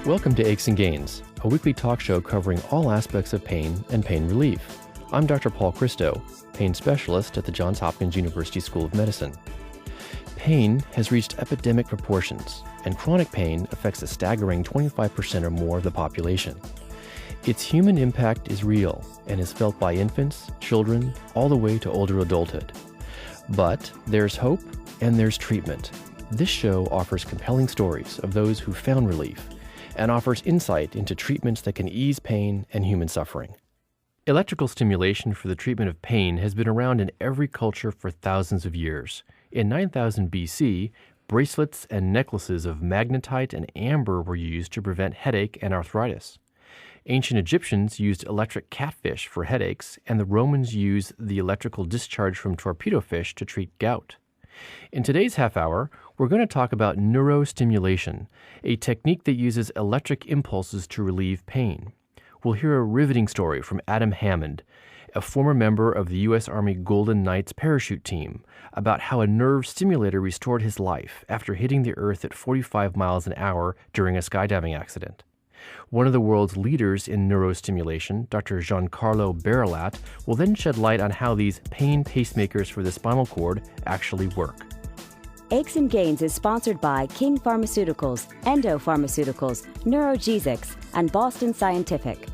Welcome to Aches and Gains, a weekly talk show covering all aspects of pain and pain relief. I'm Dr. Paul Christo, pain specialist at the Johns Hopkins University School of Medicine. Pain has reached epidemic proportions, and chronic pain affects a staggering 25% or more of the population. Its human impact is real and is felt by infants, children, all the way to older adulthood. But there's hope and there's treatment. This show offers compelling stories of those who found relief and offers insight into treatments that can ease pain and human suffering. Electrical stimulation for the treatment of pain has been around in every culture for thousands of years. In 9000 BC, bracelets and necklaces of magnetite and amber were used to prevent headache and arthritis. Ancient Egyptians used electric catfish for headaches, and the Romans used the electrical discharge from torpedo fish to treat gout. In today's half hour, we're going to talk about neurostimulation, a technique that uses electric impulses to relieve pain. We'll hear a riveting story from Adam Hammond, a former member of the U.S. Army Golden Knights parachute team, about how a nerve stimulator restored his life after hitting the earth at 45 miles an hour during a skydiving accident. One of the world's leaders in neurostimulation, Dr. Giancarlo Barilat, will then shed light on how these pain pacemakers for the spinal cord actually work. Aches and Gains is sponsored by King Pharmaceuticals, Endo Pharmaceuticals, Neurogesics, and Boston Scientific.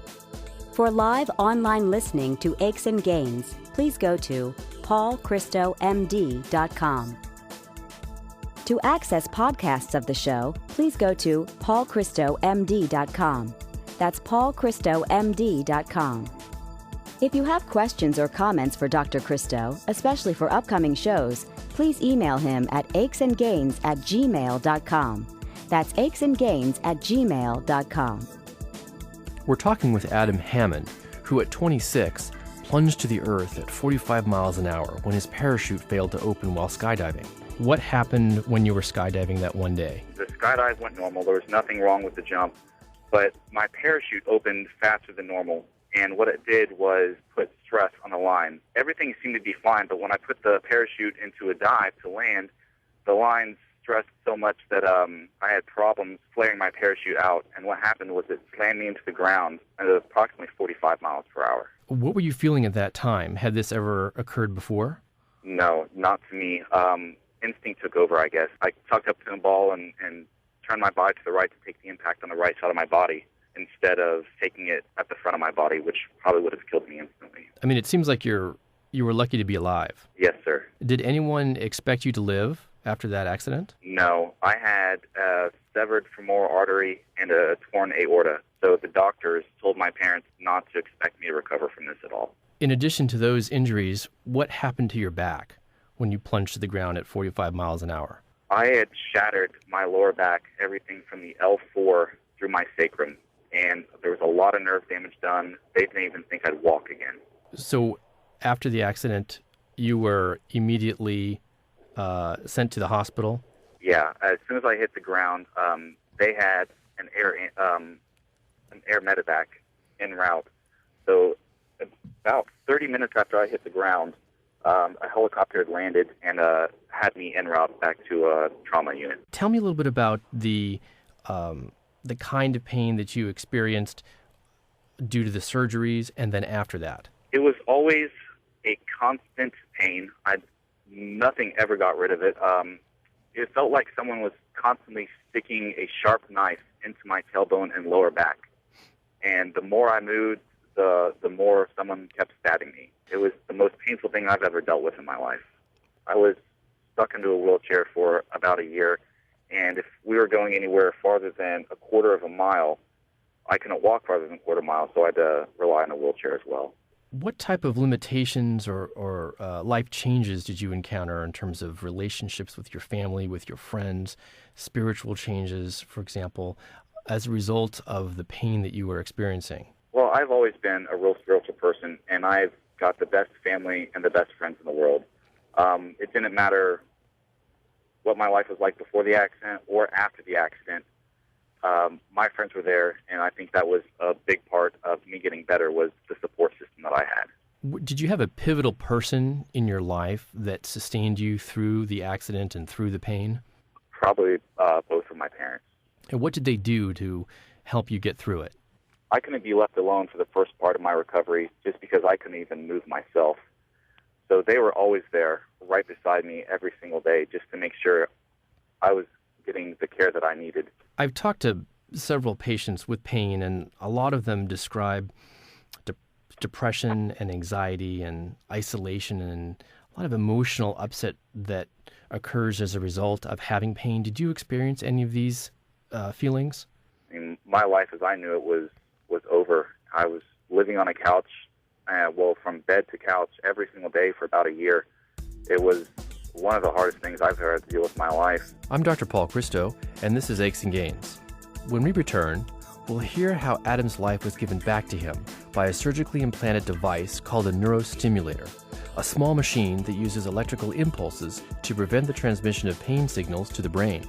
For live online listening to Aches and Gains, please go to paulchristomd.com. To access podcasts of the show, please go to paulchristomd.com. That's paulchristomd.com. If you have questions or comments for Dr. Christo, especially for upcoming shows, please email him at achesandgains@gmail.com. That's achesandgains@gmail.com. We're talking with Adam Hammond, who at 26 plunged to the earth at 45 miles an hour when his parachute failed to open while skydiving. What happened when you were skydiving that one day? The skydive went normal. There was nothing wrong with the jump, but my parachute opened faster than normal, and what it did was put stress on the line. Everything seemed to be fine, but when I put the parachute into a dive to land, the line stressed so much that I had problems flaring my parachute out, and what happened was it slammed me into the ground at approximately 45 miles per hour. What were you feeling at that time? Had this ever occurred before? No, not to me. Instinct took over, I guess. I tucked up to the ball and turned my body to the right to take the impact on the right side of my body instead of taking it at the front of my body, which probably would have killed me instantly. I mean, it seems like you were lucky to be alive. Yes, sir. Did anyone expect you to live after that accident? No. I had a severed femoral artery and a torn aorta, so the doctors told my parents not to expect me to recover from this at all. In addition to those injuries, what happened to your back when you plunged to the ground at 45 miles an hour? I had shattered my lower back, everything from the L4 through my sacrum, and there was a lot of nerve damage done. They didn't even think I'd walk again. So after the accident, you were immediately sent to the hospital? Yeah, as soon as I hit the ground, they had an air medevac en route. So about 30 minutes after I hit the ground, a helicopter had landed and had me en route back to a trauma unit. Tell me a little bit about the kind of pain that you experienced due to the surgeries and then after that. It was always a constant pain. Nothing ever got rid of it. It felt like someone was constantly sticking a sharp knife into my tailbone and lower back. And the more I moved, the more someone kept stabbing me. It was the most painful thing I've ever dealt with in my life. I was stuck into a wheelchair for about a year, and if we were going anywhere farther than a quarter of a mile, I couldn't walk farther than a quarter mile, so I had to rely on a wheelchair as well. What type of limitations or life changes did you encounter in terms of relationships with your family, with your friends, spiritual changes, for example, as a result of the pain that you were experiencing? Well, I've always been a real spiritual person, and I've got the best family and the best friends in the world. It didn't matter what my life was like before the accident or after the accident. My friends were there, and I think that was a big part of me getting better was the support system that I had. Did you have a pivotal person in your life that sustained you through the accident and through the pain? Probably both of my parents. And what did they do to help you get through it? I couldn't be left alone for the first part of my recovery just because I couldn't even move myself. So they were always there right beside me every single day just to make sure I was getting the care that I needed. I've talked to several patients with pain, and a lot of them describe depression and anxiety and isolation and a lot of emotional upset that occurs as a result of having pain. Did you experience any of these feelings? I mean, my life as I knew it was over. I was living on a couch, from bed to couch every single day for about a year. It was one of the hardest things I've ever had to deal with in my life. I'm Dr. Paul Christo, and this is Aches and Gains. When we return, we'll hear how Adam's life was given back to him by a surgically implanted device called a Neurostimulator, a small machine that uses electrical impulses to prevent the transmission of pain signals to the brain.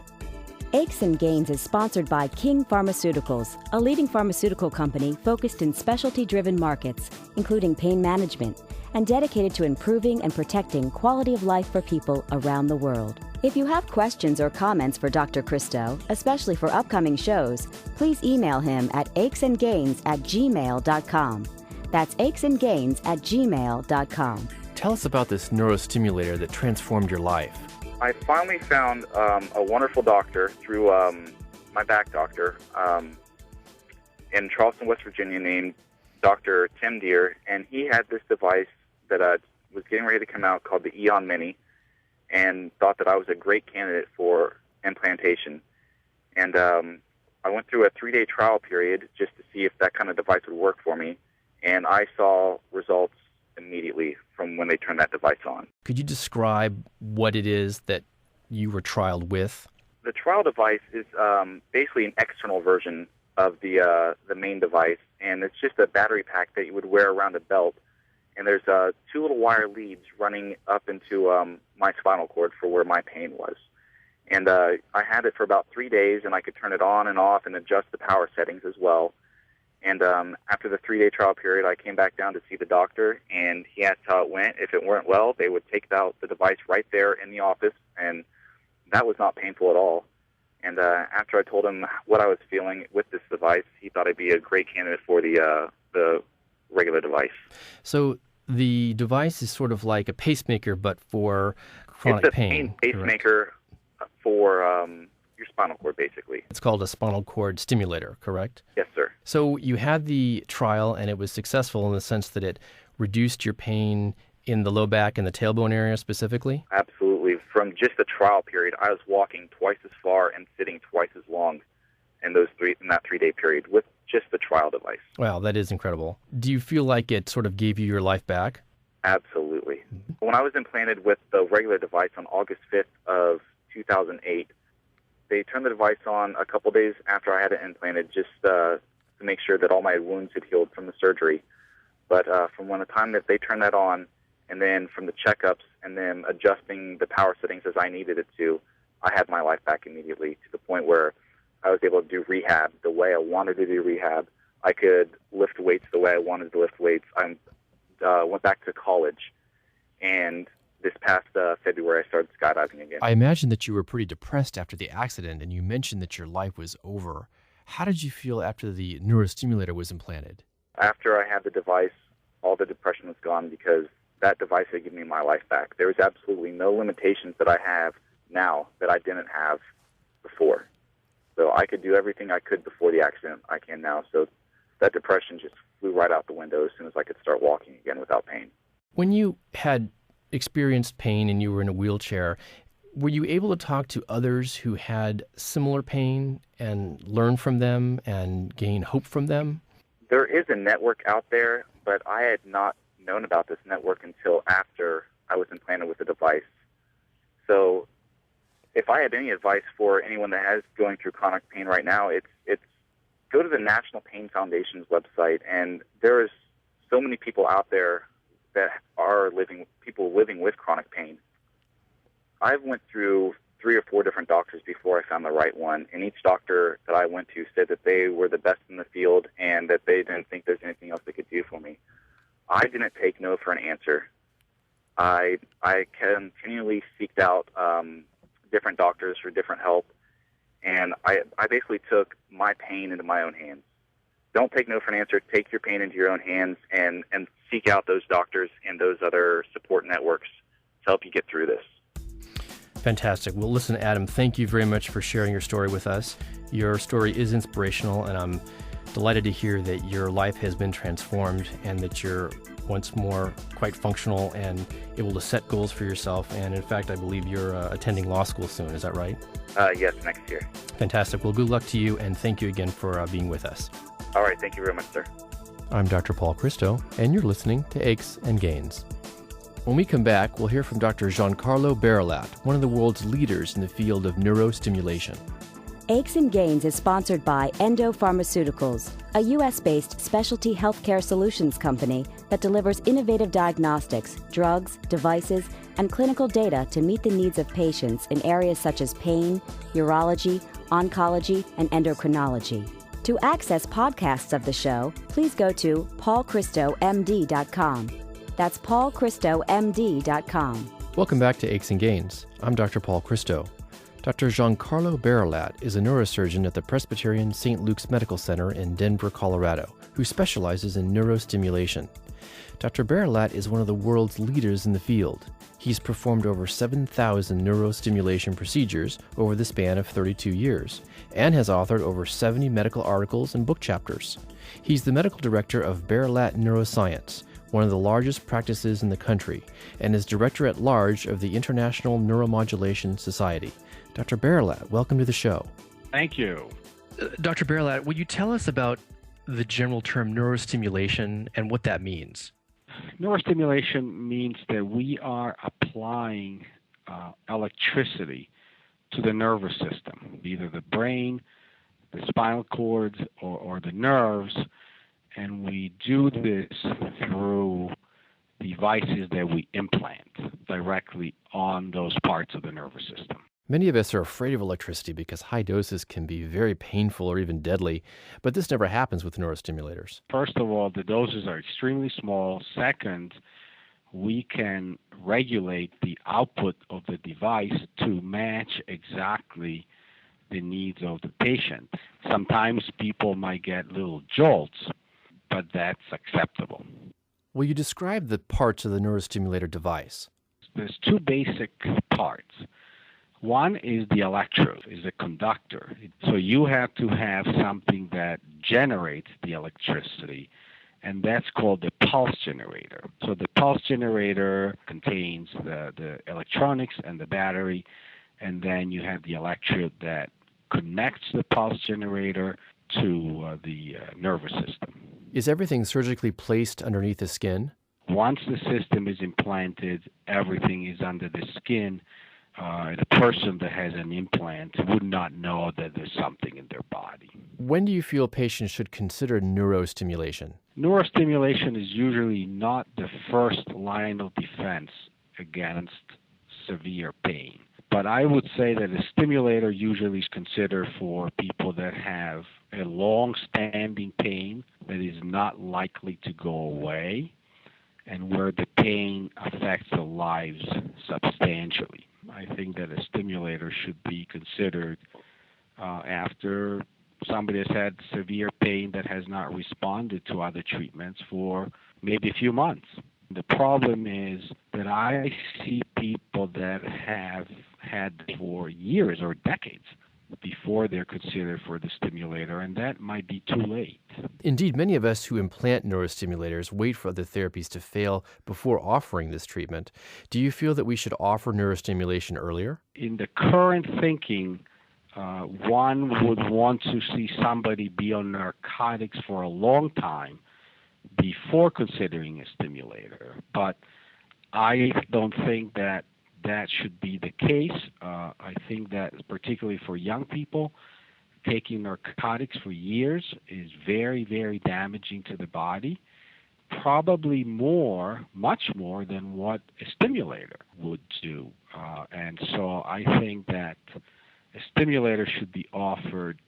Aches and Gains is sponsored by King Pharmaceuticals, a leading pharmaceutical company focused in specialty-driven markets, including pain management, and dedicated to improving and protecting quality of life for people around the world. If you have questions or comments for Dr. Christo, especially for upcoming shows, please email him at achesandgains@gmail.com. That's achesandgains@gmail.com. Tell us about this neurostimulator that transformed your life. I finally found a wonderful doctor through my back doctor in Charleston, West Virginia, named Dr. Tim Deere, and he had this device that was getting ready to come out called the Eon Mini, and thought that I was a great candidate for implantation. And I went through a 3-day trial period just to see if that kind of device would work for me, and I saw results immediately from when they turned that device on. Could you describe what it is that you were trialed with? The trial device is basically an external version of the main device, and it's just a battery pack that you would wear around a belt. And there's 2 little wire leads running up into my spinal cord for where my pain was. And I had it for about 3 days, and I could turn it on and off and adjust the power settings as well. And after the 3-day trial period, I came back down to see the doctor, and he asked how it went. If it went well, they would take out the device right there in the office, and that was not painful at all. And after I told him what I was feeling with this device, he thought I'd be a great candidate for the regular device. So the device is sort of like a pacemaker, but for chronic pain. It's a pacemaker for your spinal cord, basically. It's called a spinal cord stimulator, correct? Yes, sir. So you had the trial, and it was successful in the sense that it reduced your pain in the low back and the tailbone area specifically? Absolutely. From just the trial period, I was walking twice as far and sitting twice as long in that 3-day period with just the trial device. Wow, that is incredible. Do you feel like it sort of gave you your life back? Absolutely. When I was implanted with the regular device on August 5th of 2008, they turned the device on a couple days after I had it implanted just to make sure that all my wounds had healed from the surgery. But from the time that they turned that on, and then from the checkups and then adjusting the power settings as I needed it to, I had my life back immediately to the point where I was able to do rehab the way I wanted to do rehab. I could lift weights the way I wanted to lift weights. I went back to college, and this past February I started skydiving again. I imagine that you were pretty depressed after the accident, and you mentioned that your life was over. How did you feel after the neurostimulator was implanted? After I had the device, all the depression was gone because that device had given me my life back. There was absolutely no limitations that I have now that I didn't have before. So I could do everything I could before the accident I can now. So that depression just flew right out the window as soon as I could start walking again without pain. When you had experienced pain and you were in a wheelchair, were you able to talk to others who had similar pain and learn from them and gain hope from them? There is a network out there, but I had not known about this network until after I was implanted with the device. So if I had any advice for anyone that is going through chronic pain right now, it's go to the National Pain Foundation's website, and there is so many people out there that are living with chronic pain. I went through 3 or 4 different doctors before I found the right one, and each doctor that I went to said that they were the best in the field and that they didn't think there's anything else they could do for me. I didn't take no for an answer. I continually seeked out different doctors for different help, And I basically took my pain into my own hands. Don't take no for an answer. Take your pain into your own hands and seek out those doctors and those other support networks to help you get through this. Fantastic. Well, listen, Adam, thank you very much for sharing your story with us. Your story is inspirational, and I'm delighted to hear that your life has been transformed and that you're once more quite functional and able to set goals for yourself. And in fact, I believe you're attending law school soon. Is that right? Yes, next year. Fantastic. Well, good luck to you, and thank you again for being with us. All right. Thank you very much, sir. I'm Dr. Paul Christo, and you're listening to Aches and Gains. When we come back, we'll hear from Dr. Giancarlo Barilat, one of the world's leaders in the field of neurostimulation. Aches and Gains is sponsored by Endo Pharmaceuticals, a U.S.-based specialty healthcare solutions company that delivers innovative diagnostics, drugs, devices, and clinical data to meet the needs of patients in areas such as pain, urology, oncology, and endocrinology. To access podcasts of the show, please go to paulchristomd.com. That's paulchristomd.com. Welcome back to Aches and Gains. I'm Dr. Paul Christo. Dr. Giancarlo Barilat is a neurosurgeon at the Presbyterian St. Luke's Medical Center in Denver, Colorado, who specializes in neurostimulation. Dr. Barilat is one of the world's leaders in the field. He's performed over 7,000 neurostimulation procedures over the span of 32 years and has authored over 70 medical articles and book chapters. He's the medical director of Barilat Neuroscience, one of the largest practices in the country, and is director at large of the International Neuromodulation Society. Dr. Barilat, welcome to the show. Thank you. Dr. Barilat, would you tell us about the general term neurostimulation and what that means? Neurostimulation means that we are applying electricity to the nervous system, either the brain, the spinal cords, or the nerves, and we do this through devices that we implant directly on those parts of the nervous system. Many of us are afraid of electricity because high doses can be very painful or even deadly, but this never happens with neurostimulators. First of all, the doses are extremely small. Second, we can regulate the output of the device to match exactly the needs of the patient. Sometimes people might get little jolts, but that's acceptable. Will you describe the parts of the neurostimulator device? There's two basic parts. One is the electrode, is a conductor. So you have to have something that generates the electricity, and that's called the pulse generator. So the pulse generator contains the electronics and the battery, and then you have the electrode that connects the pulse generator to the nervous system. Is everything surgically placed underneath the skin? Once the system is implanted, everything is under the skin. The person that has an implant would not know that there's something in their body. When do you feel patients should consider neurostimulation? Neurostimulation is usually not the first line of defense against severe pain. But I would say that a stimulator usually is considered for people that have a long-standing pain that is not likely to go away and where the pain affects their lives substantially. I think that a stimulator should be considered after somebody has had severe pain that has not responded to other treatments for maybe a few months. The problem is that I see people that have had for years or decades before they're considered for the stimulator, and that might be too late. Indeed, many of us who implant neurostimulators wait for other therapies to fail before offering this treatment. Do you feel that we should offer neurostimulation earlier? In the current thinking, one would want to see somebody be on narcotics for a long time before considering a stimulator. But I don't think that should be the case. I think that particularly for young people, taking narcotics for years is very, very damaging to the body, probably much more than what a stimulator would do. And so I think that a stimulator should be offered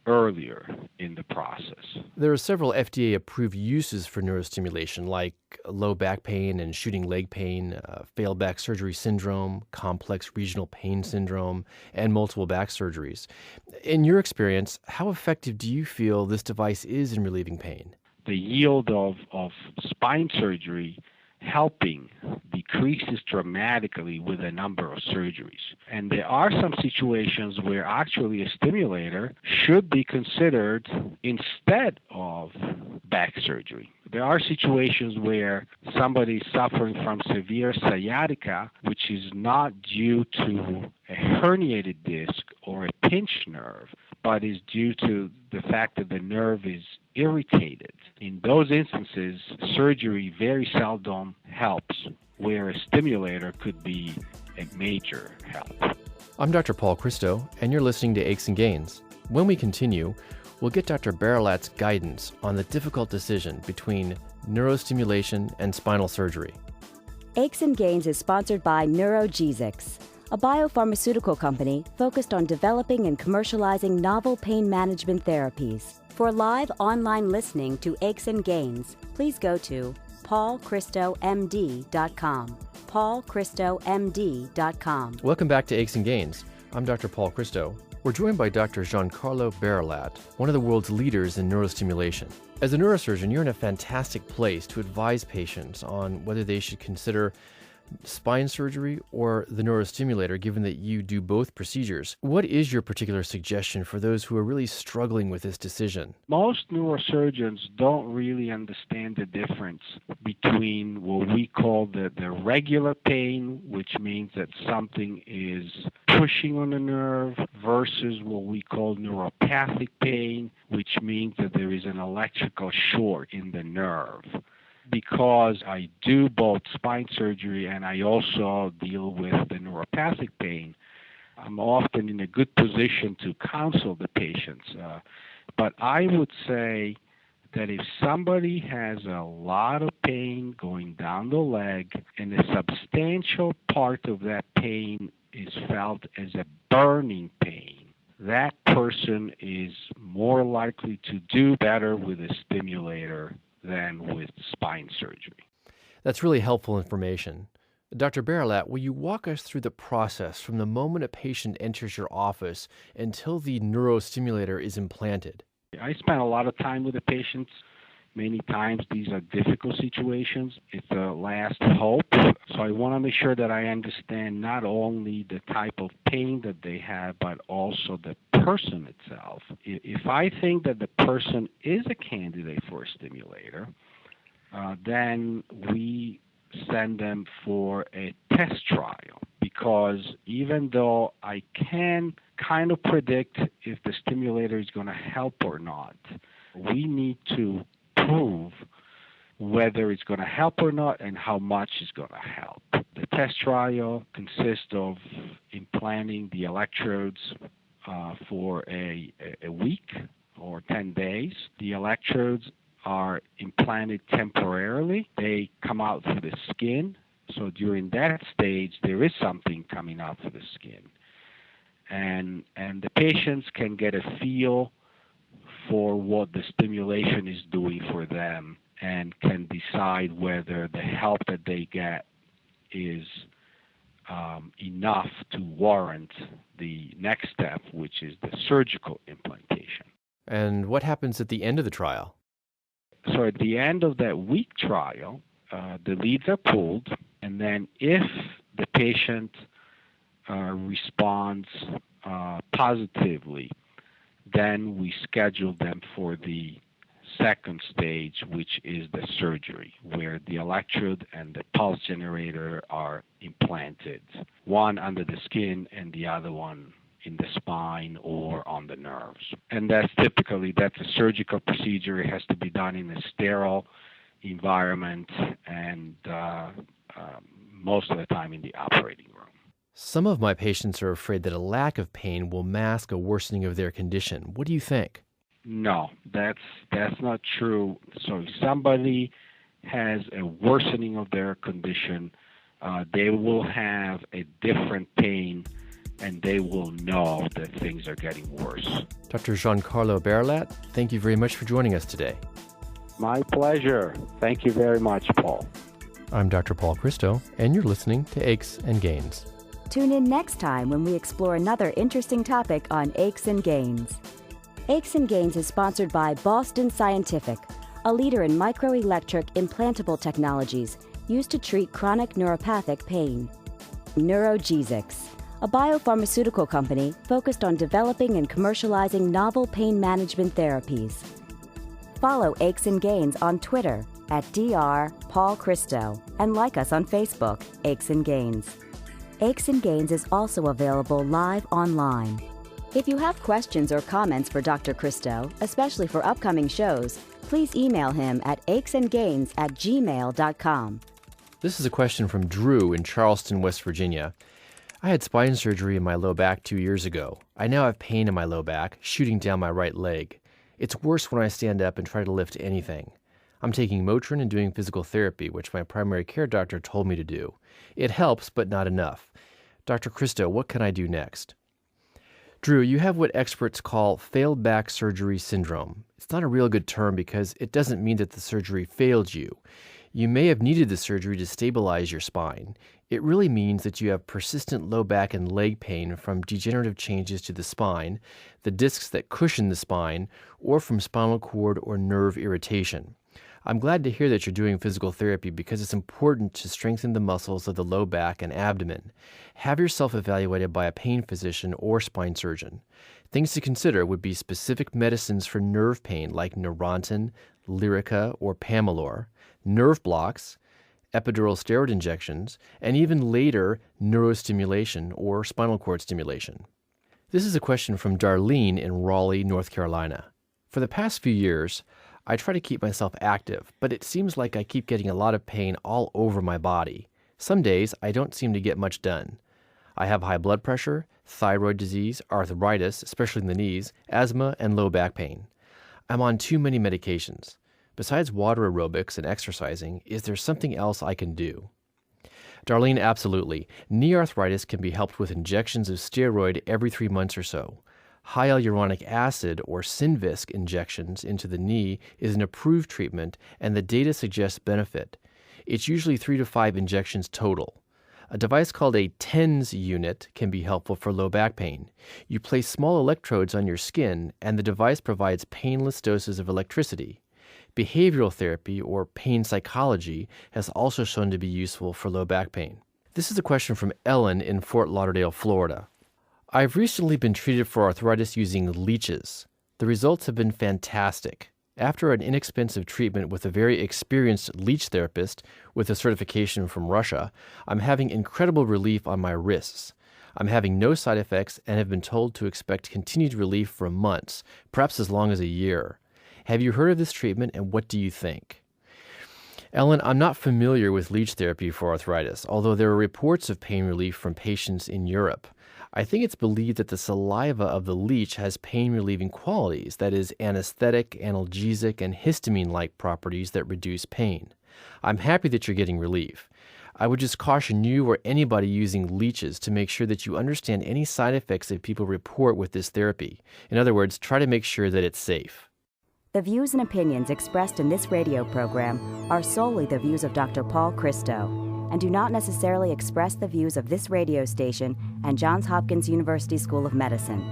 earlier in the process. There are several FDA-approved uses for neurostimulation, like low back pain and shooting leg pain, failed back surgery syndrome, complex regional pain syndrome, and multiple back surgeries. In your experience, how effective do you feel this device is in relieving pain? The yield of spine surgery helping decreases dramatically with a number of surgeries. And there are some situations where actually a stimulator should be considered instead of back surgery. There are situations where somebody is suffering from severe sciatica, which is not due to a herniated disc or a pinched nerve, but is due to the fact that the nerve is irritated. In those instances, surgery very seldom helps, where a stimulator could be a major help. I'm Dr. Paul Christo, and you're listening to Aches and Gains. When we continue, we'll get Dr. Baralat's guidance on the difficult decision between neurostimulation and spinal surgery. Aches and Gains is sponsored by Neurostimulation, a biopharmaceutical company focused on developing and commercializing novel pain management therapies. For live online listening to Aches and Gains, please go to paulchristomd.com. paulchristomd.com. Welcome back to Aches and Gains. I'm Dr. Paul Christo. We're joined by Dr. Giancarlo Baralat, one of the world's leaders in neurostimulation. As a neurosurgeon, you're in a fantastic place to advise patients on whether they should consider spine surgery or the neurostimulator, given that you do both procedures. What is your particular suggestion for those who are really struggling with this decision? Most neurosurgeons don't really understand the difference between what we call the regular pain, which means that something is pushing on the nerve, versus what we call neuropathic pain, which means that there is an electrical short in the nerve. Because I do both spine surgery and I also deal with the neuropathic pain, I'm often in a good position to counsel the patients. But I would say that if somebody has a lot of pain going down the leg and a substantial part of that pain is felt as a burning pain, that person is more likely to do better with a stimulator than with spine surgery. That's really helpful information. Dr. Baralat, will you walk us through the process from the moment a patient enters your office until the neurostimulator is implanted? I spend a lot of time with the patients. Many times these are difficult situations. It's a last hope. So I want to make sure that I understand not only the type of pain that they have, but also the person itself. If I think that the person is a candidate for a stimulator, then we send them for a test trial, because even though I can kind of predict if the stimulator is going to help or not, we need to prove whether it's going to help or not and how much it's going to help. The test trial consists of implanting the electrodes for a week or 10 days. The electrodes are implanted temporarily. They come out through the skin. So during that stage, there is something coming out through the skin. And the patients can get a feel for what the stimulation is doing for them and can decide whether the help that they get is enough to warrant the next step, which is the surgical implantation. And what happens at the end of the trial? So at the end of that week trial, the leads are pulled, and then if the patient responds positively, then we schedule them for the second stage, which is the surgery, where the electrode and the pulse generator are implanted, one under the skin and the other one in the spine or on the nerves. And that's a surgical procedure. It has to be done in a sterile environment and most of the time in the operating room. Some of my patients are afraid that a lack of pain will mask a worsening of their condition. What do you think? No, that's not true. So if somebody has a worsening of their condition, they will have a different pain and they will know that things are getting worse. Dr. Giancarlo Berlat, thank you very much for joining us today. My pleasure. Thank you very much, Paul. I'm Dr. Paul Christo, and you're listening to Aches and Gains. Tune in next time when we explore another interesting topic on Aches and Gains. Aches and Gains is sponsored by Boston Scientific, a leader in microelectric implantable technologies used to treat chronic neuropathic pain. Neurostimulation, a biopharmaceutical company focused on developing and commercializing novel pain management therapies. Follow Aches and Gains on Twitter at Dr. Paul Christo and like us on Facebook, Aches and Gains. Aches and Gains is also available live online. If you have questions or comments for Dr. Christo, especially for upcoming shows, please email him at achesandgains@gmail.com. This is a question from Drew in Charleston, West Virginia. I had spine surgery in my low back 2 years ago. I now have pain in my low back, shooting down my right leg. It's worse when I stand up and try to lift anything. I'm taking Motrin and doing physical therapy, which my primary care doctor told me to do. It helps, but not enough. Dr. Christo, what can I do next? Drew, you have what experts call failed back surgery syndrome. It's not a real good term because it doesn't mean that the surgery failed you. You may have needed the surgery to stabilize your spine. It really means that you have persistent low back and leg pain from degenerative changes to the spine, the discs that cushion the spine, or from spinal cord or nerve irritation. I'm glad to hear that you're doing physical therapy because it's important to strengthen the muscles of the low back and abdomen. Have yourself evaluated by a pain physician or spine surgeon. Things to consider would be specific medicines for nerve pain like Neurontin, Lyrica, or Pamelor, nerve blocks, epidural steroid injections, and even later neurostimulation or spinal cord stimulation. This is a question from Darlene in Raleigh, North Carolina. For the past few years, I try to keep myself active, but it seems like I keep getting a lot of pain all over my body. Some days, I don't seem to get much done. I have high blood pressure, thyroid disease, arthritis, especially in the knees, asthma, and low back pain. I'm on too many medications. Besides water aerobics and exercising, is there something else I can do? Darlene, absolutely. Knee arthritis can be helped with injections of steroid every 3 months or so. High hyaluronic acid or Synvisc injections into the knee is an approved treatment, and the data suggests benefit. It's usually 3 to 5 injections total. A device called a TENS unit can be helpful for low back pain. You place small electrodes on your skin, and the device provides painless doses of electricity. Behavioral therapy or pain psychology has also shown to be useful for low back pain. This is a question from Ellen in Fort Lauderdale, Florida. I've recently been treated for arthritis using leeches. The results have been fantastic. After an inexpensive treatment with a very experienced leech therapist with a certification from Russia, I'm having incredible relief on my wrists. I'm having no side effects and have been told to expect continued relief for months, perhaps as long as a year. Have you heard of this treatment and what do you think? Ellen, I'm not familiar with leech therapy for arthritis, although there are reports of pain relief from patients in Europe. I think it's believed that the saliva of the leech has pain-relieving qualities, that is, anesthetic, analgesic, and histamine-like properties that reduce pain. I'm happy that you're getting relief. I would just caution you or anybody using leeches to make sure that you understand any side effects that people report with this therapy. In other words, try to make sure that it's safe. The views and opinions expressed in this radio program are solely the views of Dr. Paul Christo and do not necessarily express the views of this radio station and Johns Hopkins University School of Medicine,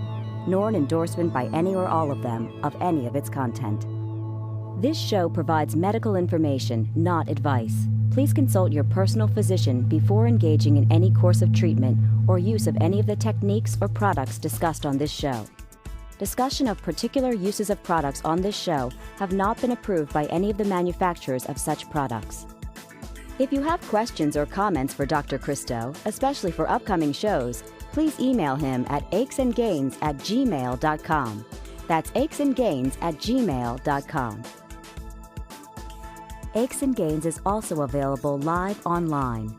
nor an endorsement by any or all of them of any of its content. This show provides medical information, not advice. Please consult your personal physician before engaging in any course of treatment or use of any of the techniques or products discussed on this show. Discussion of particular uses of products on this show have not been approved by any of the manufacturers of such products. If you have questions or comments for Dr. Christo, especially for upcoming shows, please email him at achesandgains@gmail.com. That's achesandgains@gmail.com. Aches and Gains is also available live online.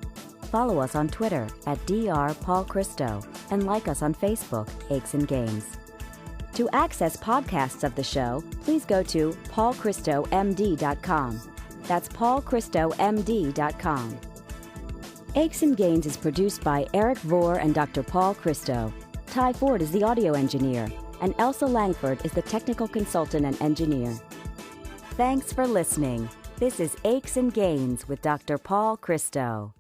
Follow us on Twitter at Dr. Paul Christo and like us on Facebook, Aches and Gains. To access podcasts of the show, please go to paulchristomd.com. That's paulchristomd.com. Aches and Gains is produced by Eric Vore and Dr. Paul Christo. Ty Ford is the audio engineer, and Elsa Langford is the technical consultant and engineer. Thanks for listening. This is Aches and Gains with Dr. Paul Christo.